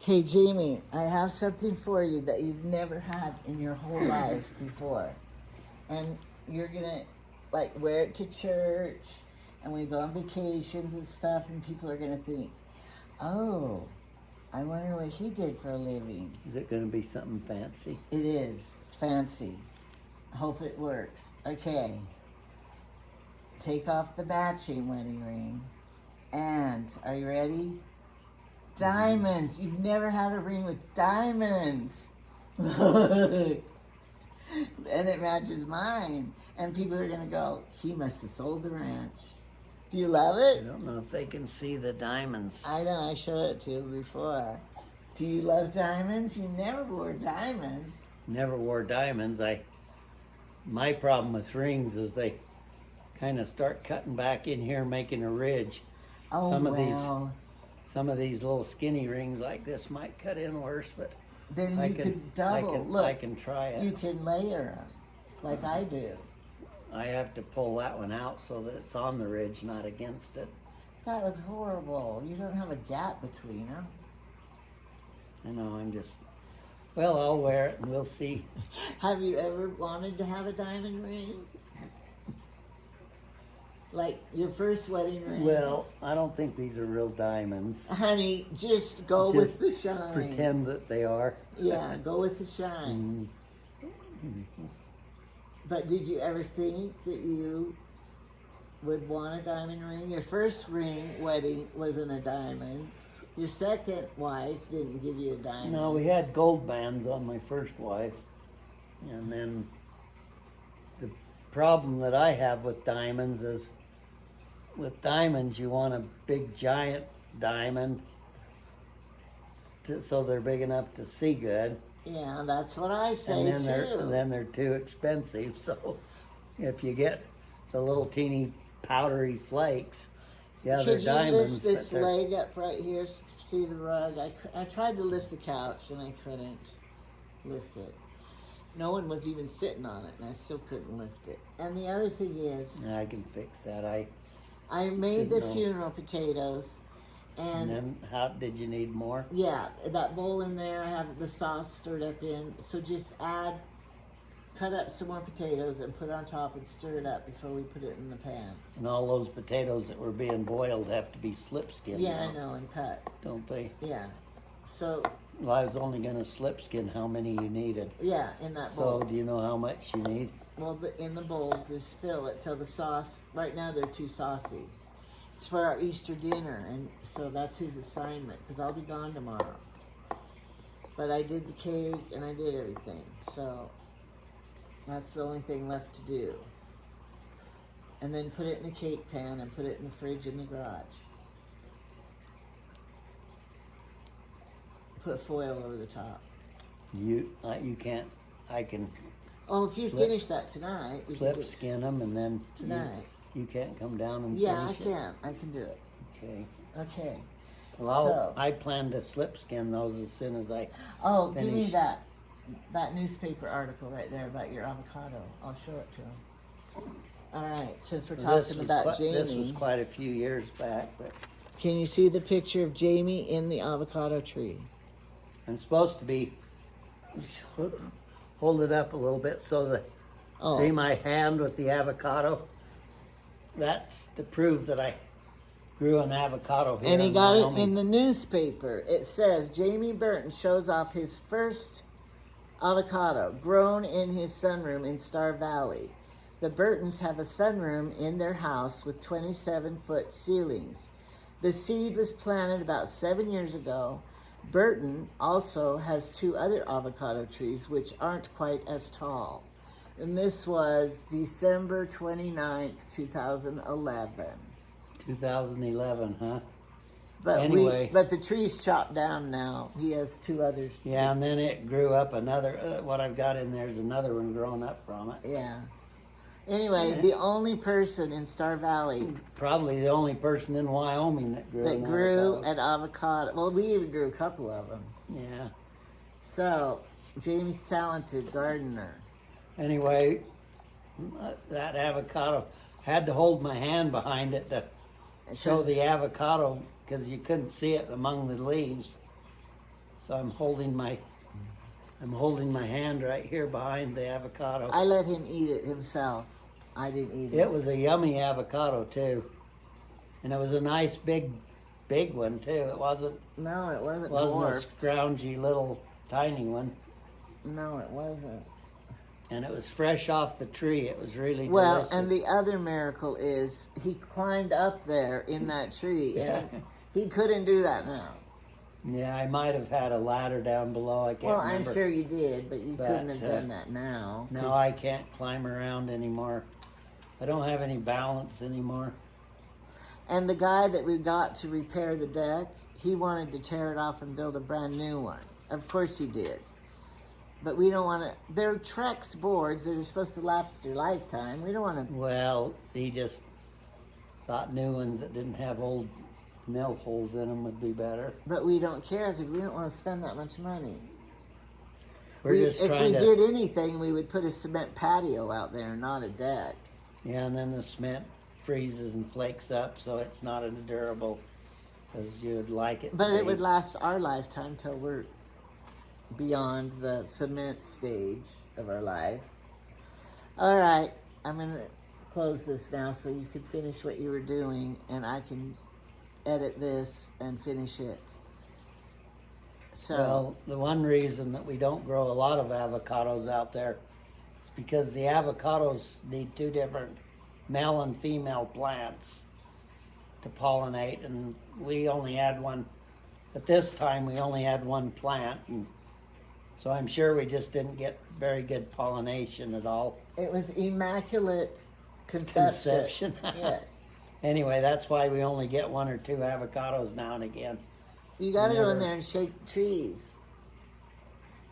Okay, Jamie, I have something for you that you've never had in your whole life before. And you're gonna like wear it to church and we go on vacations and stuff and people are gonna think, oh, I wonder what he did for a living. Is it going to be something fancy? It is. It's fancy. I hope it works. Okay. Take off the matching wedding ring. And, are you ready? Diamonds. You've never had a ring with diamonds. Look. And it matches mine. And people are going to go, he must have sold the ranch. Do you love I it? don't know if they can see the diamonds. I know, I showed it to you before. Do you love diamonds? You never wore diamonds. Never wore diamonds. My problem with rings is they kind of start cutting back in here, making a ridge. Oh, some of well. some of these little skinny rings like this might cut in worse, but Then you could double. Look, I can try it. you can layer them, like I do. I have to pull that one out so that it's on the ridge, not against it. That looks horrible. You don't have a gap between them. I know, well, I'll wear it and we'll see. Have you ever wanted to have a diamond ring? Like your first wedding ring? Well, I don't think these are real diamonds. Honey, just go with the shine. Pretend that they are. Yeah, go with the shine. But did you ever think that you would want a diamond ring? Your first wedding wasn't a diamond. Your second wife didn't give you a diamond. No, we had gold bands on my first wife. And then the problem that I have with diamonds is with diamonds you want a big giant diamond so they're big enough to see good. Yeah, that's what I say And then they're too expensive. So if you get the little teeny powdery flakes, yeah, they're diamonds. Could you lift this leg up right here? See the rug? I tried to lift the couch and I couldn't lift it. No one was even sitting on it, and I still couldn't lift it. And the other thing is, I can fix that. I made the funeral potatoes, and then how did you need more? Yeah, that bowl in there, I have the sauce stirred up in. So just cut up some more potatoes and put it on top and stir it up before we put it in the pan. And all those potatoes that were being boiled have to be slip skinned. Yeah, I know, and cut. Don't they? Yeah. So. Well, I was only going to slip skin how many you needed. Yeah, in that bowl. So do you know how much you need? Well, in the bowl, just fill it till the sauce. Right now, they're too saucy. It's for our Easter dinner, and so that's his assignment, because I'll be gone tomorrow. But I did the cake, and I did everything, so that's the only thing left to do. And then put it in a cake pan and put it in the fridge in the garage. Put foil over the top. You can't. I can. Oh, if you finish that tonight, we slip can skin them, and then tonight. You can't come down and yeah, finish I can do it. Okay. Okay. Well, I plan to slip skin those as soon as I. Oh, finish. give me that newspaper article right there about your avocado. I'll show it to him. All right, since we're talking about Jamie. This was quite a few years back, but. Can you see the picture of Jamie in the avocado tree? I'm supposed to be hold it up a little bit so that see my hand with the avocado. That's to prove that I grew an avocado here. And he got it in the newspaper. It says Jamie Burton shows off his first avocado grown in his sunroom in Star Valley. The Burtons have a sunroom in their house with 27-foot ceilings. The seed was planted about 7 years ago. Burton also has 2 other avocado trees which aren't quite as tall. And this was December 29th, 2011. 2011, huh? But anyway. But the tree's chopped down now. He has 2 others. Yeah, and then it grew up another, what I've got in there is another one growing up from it. Yeah. Anyway, the only person in Star Valley. Probably the only person in Wyoming that grew an avocado. Well, we even grew a couple of them. Yeah. So, Jamie's talented gardener. Anyway, that avocado, had to hold my hand behind it to show the avocado because you couldn't see it among the leaves. So I'm holding my hand right here behind the avocado. I let him eat it himself. I didn't eat it. It was a yummy avocado too, and it was a nice big one too. It wasn't No, it wasn't a dwarfed. scroungy little tiny one, No, it wasn't. and it was fresh off the tree. It was really Well, delicious. and the other miracle is he climbed up there in that tree, and he couldn't do that now. Yeah, I might have had a ladder down below. I can't Well, remember. I'm sure you did, but you But, couldn't have done that now. No, 'cause- I can't climb around anymore. I don't have any balance anymore. And the guy that we got to repair the deck, he wanted to tear it off and build a brand new one. Of course he did. But we don't want to. They're Trex boards that are supposed to last your lifetime. We don't want to. Well, he just thought new ones that didn't have old nail holes in them would be better. But we don't care because we don't want to spend that much money. We're just if trying we to. did anything, we would put a cement patio out there, not a deck. Yeah, and then the cement freezes and flakes up, so it's not as durable as you would like it. But to it be. would last our lifetime till we're beyond the cement stage of our life. All right, I'm going to close this now so you can finish what you were doing, and I can edit this and finish it. So, Well, the one reason that we don't grow a lot of avocados out there is because the avocados need two different male and female plants to pollinate, and we only had one. At this time, we only had one plant, and so I'm sure we just didn't get very good pollination at all. it was immaculate conception. Yes. Anyway, that's why we only get one or two avocados now and again. You got to go in Never. there and shake the trees.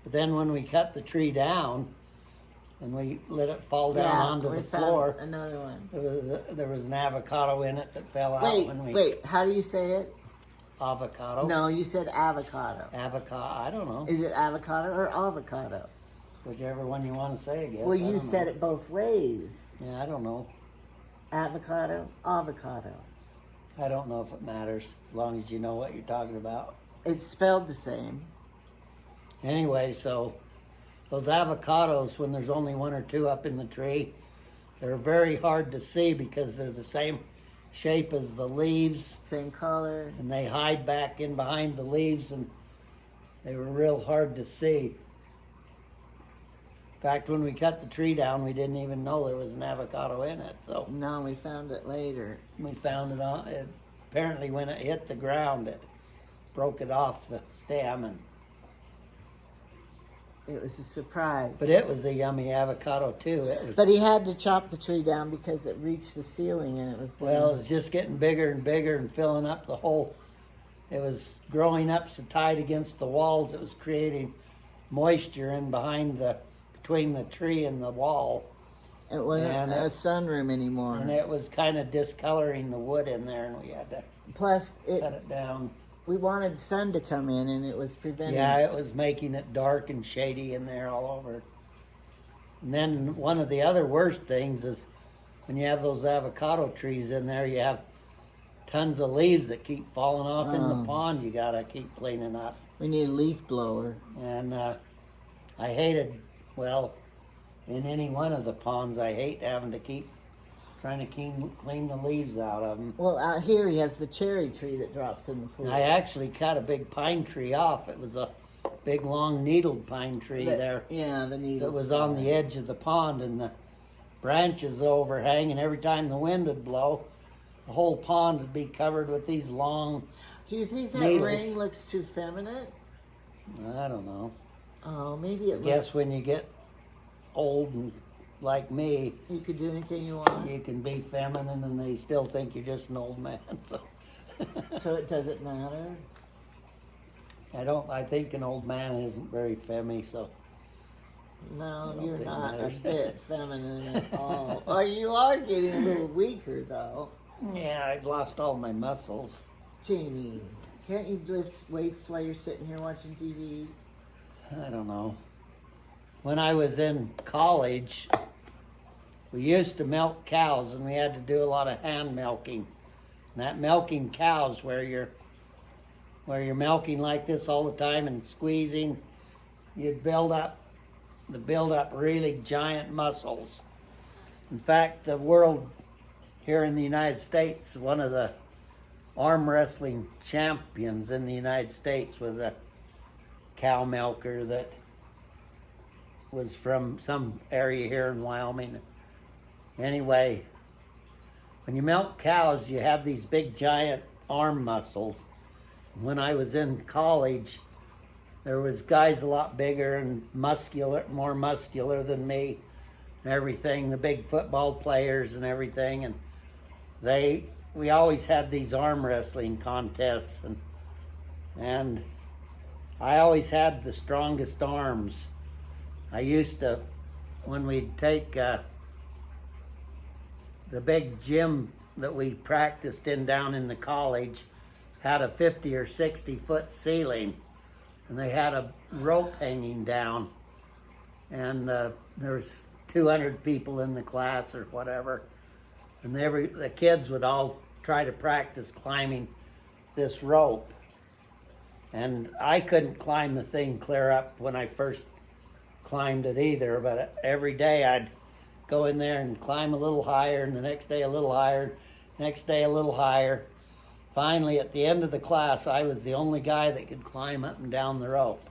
But then when we cut the tree down and we let it fall down onto we the found floor, another one. there was an avocado in it that fell out when we Wait, how do you say it? avocado. No, you said avocado. Avocado. I don't know. Is it avocado or avocado? Whichever one you want to say, I guess. Well, I you don't said know. it both ways. Yeah, I don't know. Avocado, avocado. I don't know if it matters as long as you know what you're talking about. It's spelled the same. Anyway, so those avocados, when there's only one or two up in the tree, they're very hard to see because they're the same shape as the leaves, Same color. and they hide back in behind the leaves, and they were real hard to see. In fact, when we cut the tree down, we didn't even know there was an avocado in it. So No, we found it later. we found it on. It, apparently, when it hit the ground, it broke it off the stem, and It was a surprise. but it was a yummy avocado too. It was. But he had to chop the tree down because it reached the ceiling and it was Well, it was just getting bigger and bigger and filling up the whole. It was growing up so tight against the walls, it was creating moisture in between the tree and the wall, it wasn't and a it- sunroom anymore. and it was kind of discoloring the wood in there, and we had to Plus, cut it down. we wanted sun to come in and it was preventing. Yeah, it was making it dark and shady in there all over. And then one of the other worst things is when you have those avocado trees in there, you have tons of leaves that keep falling off in the pond. You gotta keep cleaning up. We need a leaf blower. And I hated, well, in any one of the ponds, I hate having to keep trying to clean the leaves out of them. Well, out here he has the cherry tree that drops in the pool. I actually cut a big pine tree off. It was a big, long, needled pine tree there. Yeah, the needles. It was on the edge of the pond, and the branches overhang, and every time the wind would blow, the whole pond would be covered with these long, Do you think that needles. ring looks too feminine? I don't know. Oh, maybe it Guess looks. when you get old and like me, You could do anything you want, you can be feminine and they still think you're just an old man. So so it doesn't matter. I think an old man isn't very femmy, so No, don't you're think it not a matters. bit feminine at all. Oh, you are getting a little weaker, though. yeah, I've lost all my muscles. Jamie, can't you lift weights while you're sitting here watching TV? I don't know. When I was in college, we used to milk cows, and we had to do a lot of hand milking. And that milking cows where you're where you're milking like this all the time and squeezing, you'd build up really giant muscles. In fact, the world here in the United States, one of the arm wrestling champions in the United States was a cow milker that was from some area here in Wyoming. Anyway, when you milk cows, you have these big giant arm muscles. When I was in college, there was guys a lot bigger and more muscular than me and everything, the big football players and everything, and we always had these arm wrestling contests, and I always had the strongest arms. I used to, when we'd take the big gym that we practiced in down in the college, had a 50 or 60 foot ceiling, and they had a rope hanging down, and there's 200 people in the class or whatever, and the kids would all try to practice climbing this rope. And I couldn't climb the thing clear up when I first climbed it either, but every day I'd go in there and climb a little higher, and the next day a little higher, next day a little higher. Finally, at the end of the class, I was the only guy that could climb up and down the rope.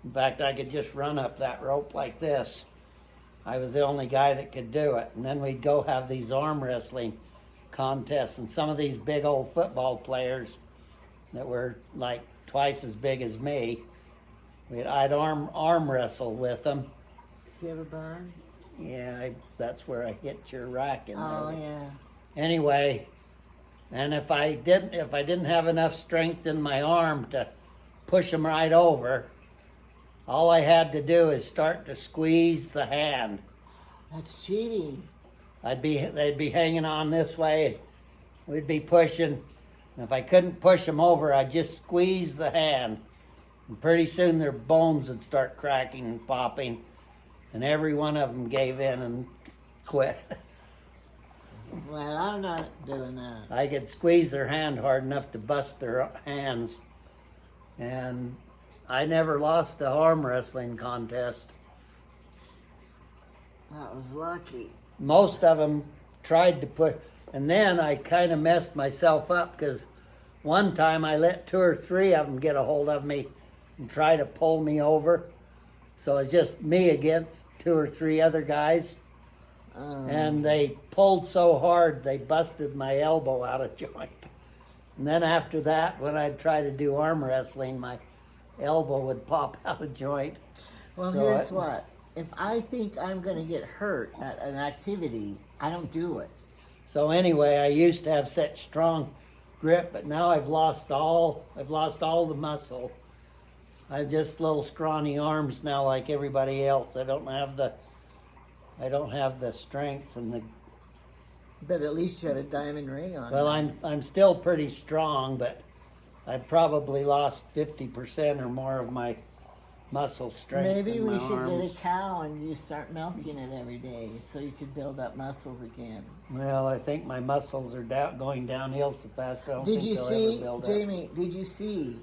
In fact, I could just run up that rope like this. I was the only guy that could do it. And then we'd go have these arm wrestling contests, and some of these big old football players that were like twice as big as me, I'd arm wrestle with them. Do you have a burn? Yeah, that's where I hit your rack in there. Oh, yeah. Anyway, and if I didn't have enough strength in my arm to push them right over, all I had to do is start to squeeze the hand. That's cheating. They'd be hanging on this way. We'd be pushing. And if I couldn't push them over, I'd just squeeze the hand. And pretty soon their bones would start cracking and popping. And every one of them gave in and quit. Well, I'm not doing that. I could squeeze their hand hard enough to bust their hands. And I never lost the arm wrestling contest. That was lucky. Most of them tried to put, and then I kind of messed myself up because one time I let 2 or 3 of them get a hold of me and try to pull me over. So it's just me against 2 or 3 other guys. And they pulled so hard they busted my elbow out of joint. And then after that, when I'd try to do arm wrestling, my elbow would pop out of joint. Well, So here's what. If I think I'm going to get hurt at an activity, I don't do it. So anyway, I used to have such strong grip, but now I've lost all the muscle. I have just little scrawny arms now like everybody else. I don't have the strength and the. But at least you had a diamond ring on. Well, I'm still pretty strong, but I've probably lost 50% or more of my muscle strength. Maybe in my we should arms. get a cow and you start milking it every day so you could build up muscles again. Well, I think my muscles are going downhill so fast. I don't Did think you they'll see, ever build up. Jamie, did you see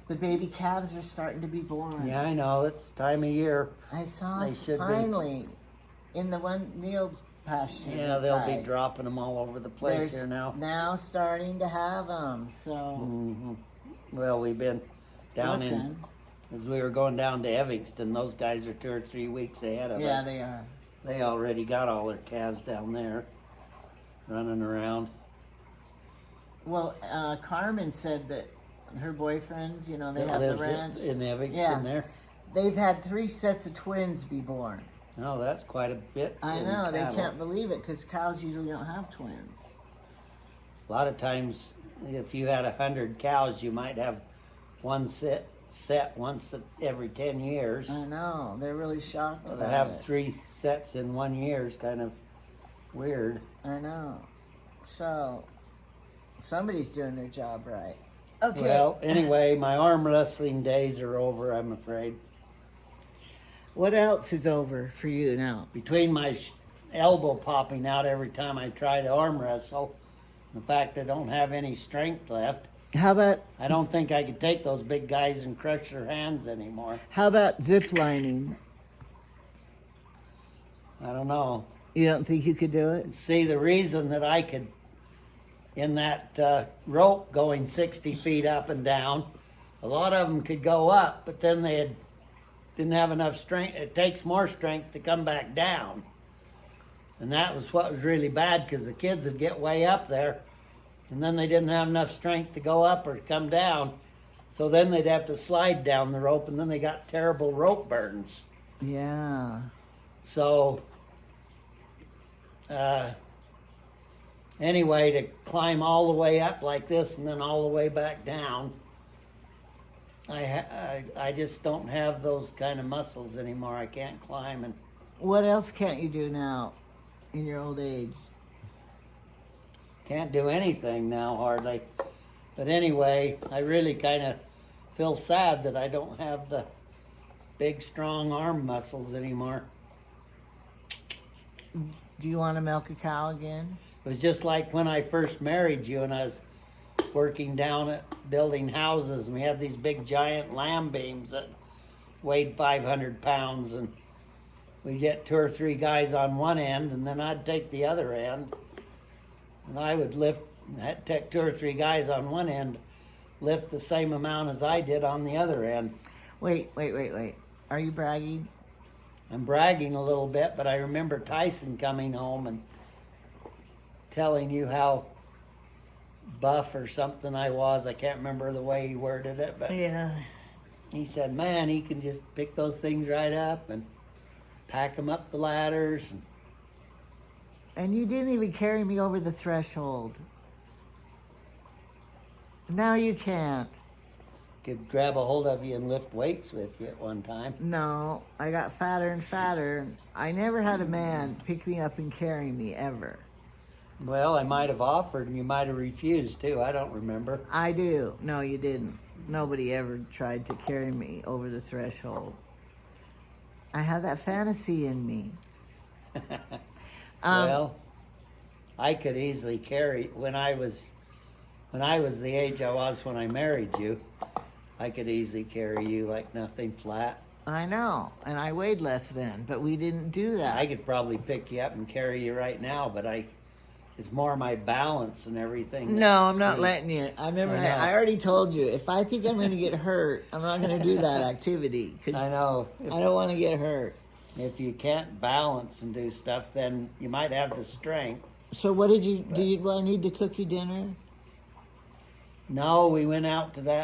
the baby calves are starting to be born? Yeah, I know. It's time of year. I saw They should be. finally in the one Neil's pasture. Yeah, they'll be dropping them all over the place here now. Now starting to have them, so. Hmm. Well, we've been down in, as we were going down to Evanston, those guys are 2 or 3 weeks ahead of Yeah, us. they are. They already got all their calves down there running around. Well, Carmen said that her boyfriend, they That have the lives ranch. in Evanston Yeah. there. They've had 3 sets of twins be born. Oh, that's quite a bit. I in know, they cattle. can't believe it because cows usually don't have twins. A lot of times, if you had 100 cows, you might have one set once every 10 years. I know, they're really shocked To about have it. 3 sets in 1 year is kind of weird. I know. So, somebody's doing their job right. Okay. Well, anyway, my arm wrestling days are over, I'm afraid. What else is over for you now? Between my elbow popping out every time I try to arm wrestle In fact, I don't have any strength left. How about I don't think I could take those big guys and crush their hands anymore. zip lining? I don't know. You don't think you could do it? See, the reason that I could, in that rope going 60 feet up and down, a lot of them could go up, but then didn't have enough strength. It takes more strength to come back down. And that was what was really bad, because the kids would get way up there, and then they didn't have enough strength to go up or come down. So then they'd have to slide down the rope, and then they got terrible rope burns. Yeah. So, anyway, to climb all the way up like this and then all the way back down, I just don't have those kind of muscles anymore. I can't climb. And What else can't you do now in your old age? can't do anything now hardly. But anyway, I really kind of feel sad that I don't have the big, strong arm muscles anymore. Do you want to milk a cow again? It was just like when I first married you and I was working down at building houses, and we had these big giant lamb beams that weighed 500 pounds, and we'd get 2 or 3 guys on one end, and then I'd take the other end, and I would take 2 or 3 guys on one end, lift the same amount as I did on the other end. Wait. Are you bragging? I'm bragging a little bit, but I remember Tyson coming home and telling you how buff or something I was. I can't remember the way he worded it, but Yeah. he said, man, he can just pick those things right up and pack them up the ladders. And you didn't even carry me over the threshold. Now you can't. Could grab a hold of you and lift weights with you at one time. No, I got fatter and fatter. I never had a man pick me up and carry me ever. Well, I might have offered and you might have refused too. I don't remember. I do. No, you didn't. Nobody ever tried to carry me over the threshold. I have that fantasy in me. Well, I could easily carry when I was the age I was when I married you. I could easily carry you like nothing flat. I know, and I weighed less then, but we didn't do that. I could probably pick you up and carry you right now, but it's more my balance and everything. No, I'm not letting you. I remember I know. I already told you, if I think I'm going to get hurt, I'm not going to do that activity. 'Cause I know. I don't want to get hurt. If you can't balance and do stuff, then you might have the strength. So what do I need to cook you dinner? No, we went out to that